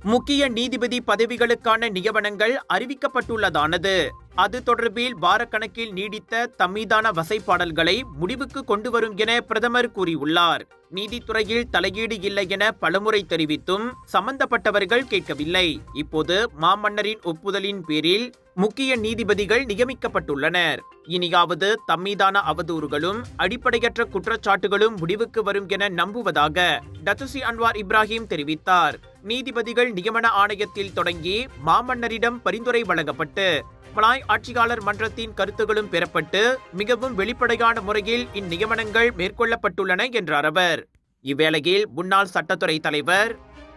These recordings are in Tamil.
முக்கிய நீதிபதி பதவிகளுக்கான நியமனங்கள் அறிவிக்கப்பட்டுள்ளதானது. அது தொடர்பில் வாரக்கணக்கில் நீடித்த தம்மீதான வசைப்பாடல்களை முடிவுக்கு கொண்டு வரும் என பிரதமர் கூறியுள்ளார். நீதித்துறையில் தலையீடு இல்லை என பலமுறை தெரிவித்தும் சம்பந்தப்பட்டவர்கள் கேட்கவில்லை. இப்போது மாமன்னரின் ஒப்புதலின் பேரில் முக்கிய நீதிபதிகள் நியமிக்கப்பட்டுள்ளனர். இனியாவது தம்மீதான அவதூறுகளும் அடிப்படையற்ற குற்றச்சாட்டுகளும் முடிவுக்கு வரும் என நம்புவதாக டத்துஸ்ரீ அன்வார் இப்ராஹிம் தெரிவித்தார். நீதிபதிகள் நியமன ஆணையத்தில் தொடங்கி மாமன்னரிடம் பரிந்துரை வழங்கப்பட்டு மலாய் ஆட்சியாளர் மன்றத்தின் கருத்துகளும் பெறப்பட்டு மிகவும் வெளிப்படையான முறையில் இந்நியமனங்கள் மேற்கொள்ளப்பட்டுள்ளன என்றார் அவர். இவ்வேளையில் முன்னாள் சட்டத்துறை தலைவர்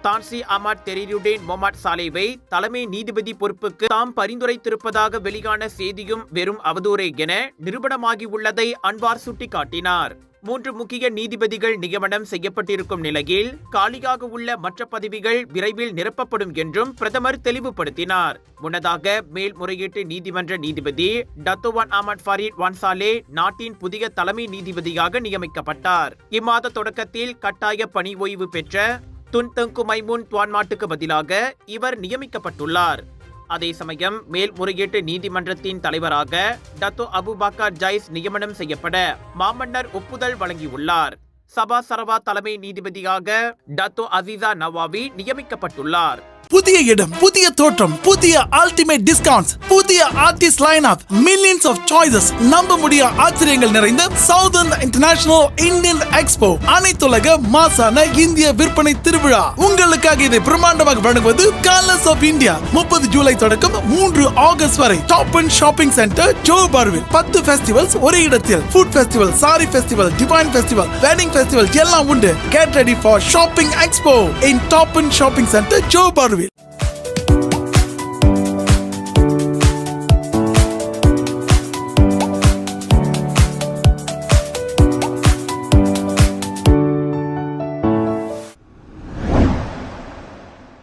தான்சி அஹ்மத் தெரிருடேன் மொஹமட் சாலேவை தலைமை நீதிபதி பொறுப்புக்கு தாம் பரிந்துரைத்திருப்பதாக வெளியான செய்தியும் வெறும் அவதூறே என நிரூபணமாகியுள்ளதை அன்வார் சுட்டிக்காட்டினார். 3 முக்கிய நீதிபதிகள் நியமனம் செய்யப்பட்டிருக்கும் நிலையில் காலியாக உள்ள மற்ற பதவிகள் விரைவில் நிரப்பப்படும் என்றும் பிரதமர் தெளிவுபடுத்தினார். முன்னதாக மேல்முறையீட்டு நீதிமன்ற நீதிபதி டத்தோவான் அஹ்மத் ஃபரீத் வான்சாலே நாட்டின் புதிய தலைமை நீதிபதியாக நியமிக்கப்பட்டார். இம்மாத தொடக்கத்தில் கட்டாய பணி ஓய்வு பெற்ற துன் தெங்கு மைமுன் துவான்மாட்டுக்கு பதிலாக இவர் நியமிக்கப்பட்டுள்ளார். அதே சமயம் மேல்முறையீட்டு நீதிமன்றத்தின் தலைவராக டத்தோ அபுபக்கர் ஜைஸ் நியமனம் செய்யப்பட மாமன்னர் ஒப்புதல் வழங்கியுள்ளார். சபா சரவா தலைமை நீதிபதியாக டத்தோ அசீசா நவாவி நியமிக்கப்பட்டுள்ளார். புதிய இடம், புதிய தோற்றம், புதிய அல்டிமேட் டிஸ்கவுண்ட்ஸ், புதிய artist line up, millions of choices, நம்ப முடியாத ஆச்சரியங்கள் நிறைந்த சவுதர்ன் இன்டர்நேஷனல் இந்தியன் எக்ஸ்போ, அனைத்துலக மாசான இந்திய விற்பனை திருவிழா. உங்களுக்காக இதை பிரம்மாண்டமாக வழங்குவது கலர்ஸ் ஆஃப் இந்தியா. 30 ஜூலை தொடக்கம் 3 ஆகஸ்ட் வரை டாப் அண்ட் ஷாப்பிங் சென்டர் ஜோஹர்பாருவில் 10 ஃபெஸ்டிவல்ஸ் ஒரே இடத்தில். Food festival, sari festival, divine festival, wedding festival எல்லாம் உண்டு. Get ready for shopping expo in Top and Shopping Center ஜோஹர்பாருவில்.